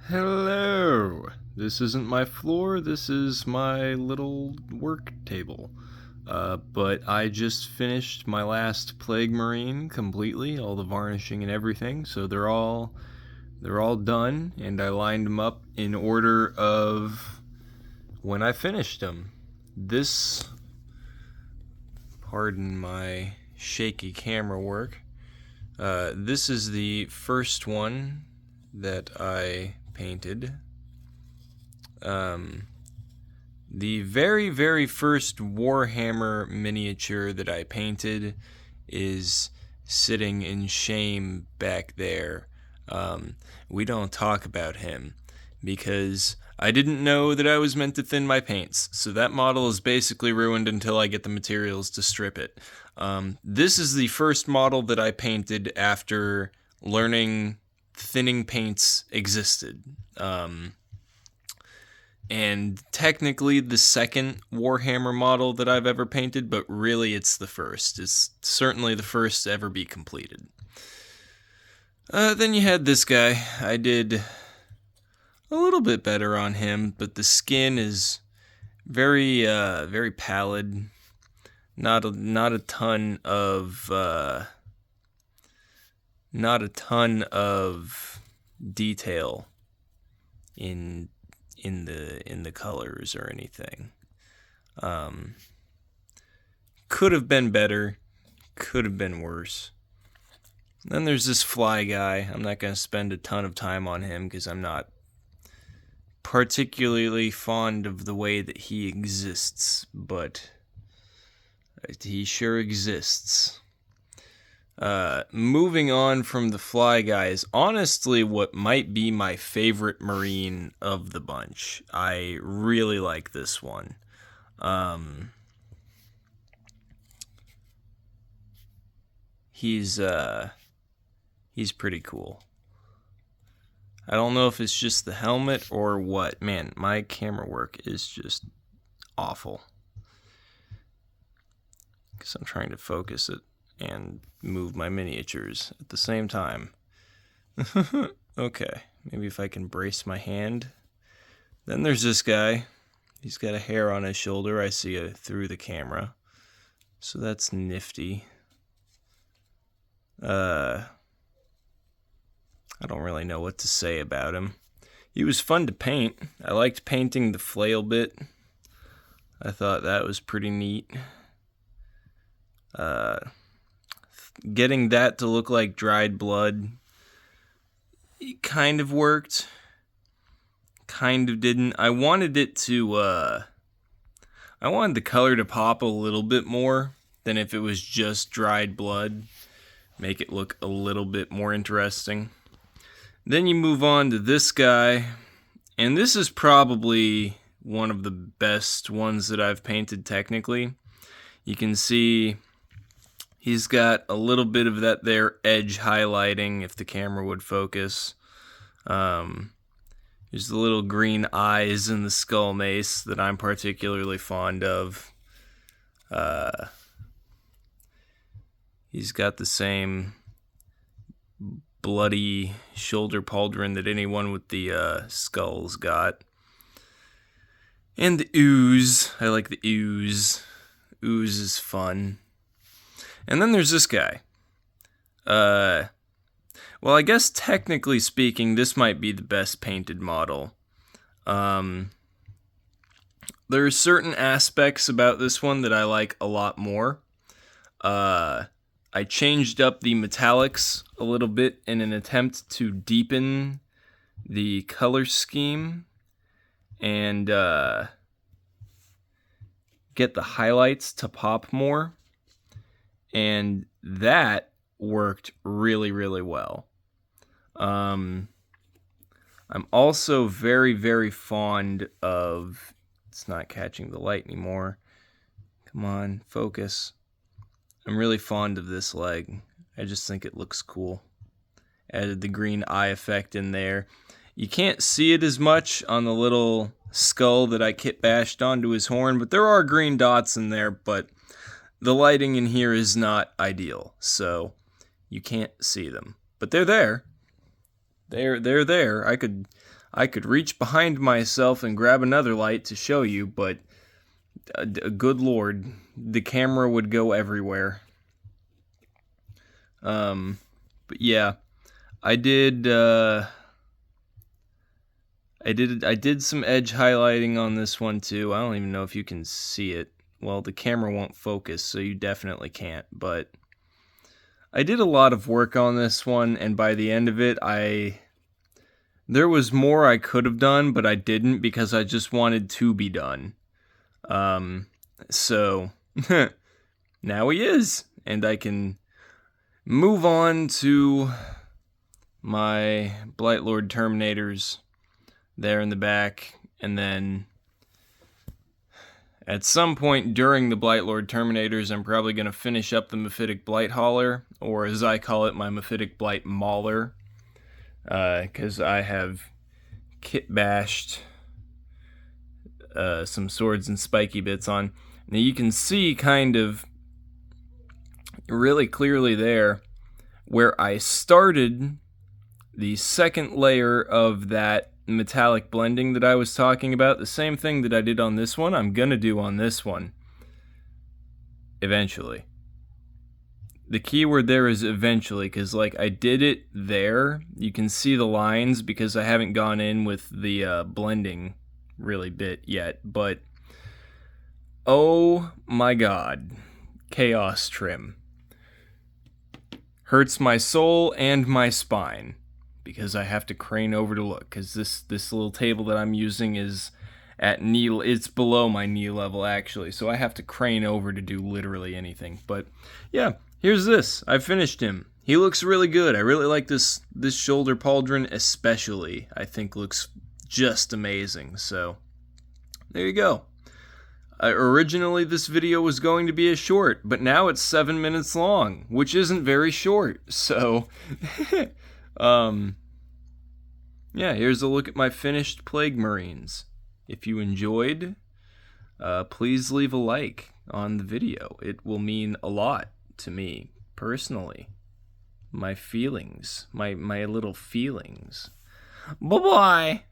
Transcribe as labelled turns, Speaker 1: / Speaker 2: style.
Speaker 1: Hello! This isn't my floor, this is my little work table. But I just finished my last Plague Marine completely, all the varnishing and everything, so they're all done, and I lined them up in order of when I finished them. This, pardon my shaky camera work, this is the first one that I painted. The very, very first Warhammer miniature that I painted is sitting in shame back there. We don't talk about him because I didn't know that I was meant to thin my paints, so that model is basically ruined until I get the materials to strip it. This is the first model that I painted after learning thinning paints existed. And technically the second Warhammer model that I've ever painted, but really it's the first. It's certainly the first to ever be completed. Then you had this guy. I did a little bit better on him, but the skin is very, very pallid. Not a ton of detail in the colors or anything. Could have been better, could have been worse. Then there's this fly guy. I'm not going to spend a ton of time on him because I'm not particularly fond of the way that he exists, but he sure exists. Moving on from the fly guy is honestly what might be my favorite Marine of the bunch. I really like this one. He's pretty cool. I don't know if it's just the helmet or what. Man, my camera work is just awful. Because I'm trying to focus it and move my miniatures at the same time. Okay, maybe if I can brace my hand. Then there's this guy. He's got a hair on his shoulder. I see it through the camera. So that's nifty. I don't really know what to say about him. He was fun to paint. I liked painting the flail bit. I thought that was pretty neat. Getting that to look like dried blood, it kind of worked. Kind of didn't. I wanted it to, I wanted the color to pop a little bit more than if it was just dried blood. Make it look a little bit more interesting. Then you move on to this guy, and this is probably one of the best ones that I've painted technically. You can see he's got a little bit of that there edge highlighting if the camera would focus. There's the little green eyes in the skull mace that I'm particularly fond of. He's got the same bloody shoulder pauldron that anyone with the skull's got. And the ooze. I like the ooze. Ooze is fun. And then there's this guy. Well, I guess technically speaking, this might be the best painted model. There are certain aspects about this one that I like a lot more. I changed up the metallics a little bit in an attempt to deepen the color scheme and get the highlights to pop more. And that worked really, really well. I'm also very, very fond of... It's not catching the light anymore. Come on, focus. I'm really fond of this leg. I just think it looks cool. Added the green eye effect in there. You can't see it as much on the little skull that I kit bashed onto his horn, but there are green dots in there, but the lighting in here is not ideal, so you can't see them. But they're there. They're there. I could I could reach behind myself and grab another light to show you, but good lord, the camera would go everywhere. But yeah, I did some edge highlighting on this one too. I don't even know if you can see it. Well, the camera won't focus, so you definitely can't, but I did a lot of work on this one, and by the end of it, there was more I could have done, but I didn't because I just wanted to be done. So now he is, and I can move on to my Blightlord Terminators there in the back, and then at some point during the Blightlord Terminators, I'm probably going to finish up the Mephitic Blight Hauler, or as I call it, my Mephitic Blight Mauler, because I have kit bashed some swords and spiky bits on. Now you can see kind of really clearly there where I started the second layer of that metallic blending that I was talking about. The same thing that I did on this one, I'm gonna do on this one eventually. The keyword there is eventually, because like I did it there, you can see the lines because I haven't gone in with the blending really bit yet, but oh my god, chaos trim hurts my soul and my spine because I have to crane over to look, because this little table that I'm using is at knee, it's below my knee level actually, so I have to crane over to do literally anything. But yeah, here's this. I finished him. He looks really good. I really like this shoulder pauldron especially. I think looks just amazing. So there you go. Originally this video was going to be a short, but now it's 7 minutes long, which isn't very short. So yeah, here's a look at my finished Plague Marines. If you enjoyed, please leave a like on the video. It will mean a lot to me personally. My feelings, my little feelings. Bye-bye.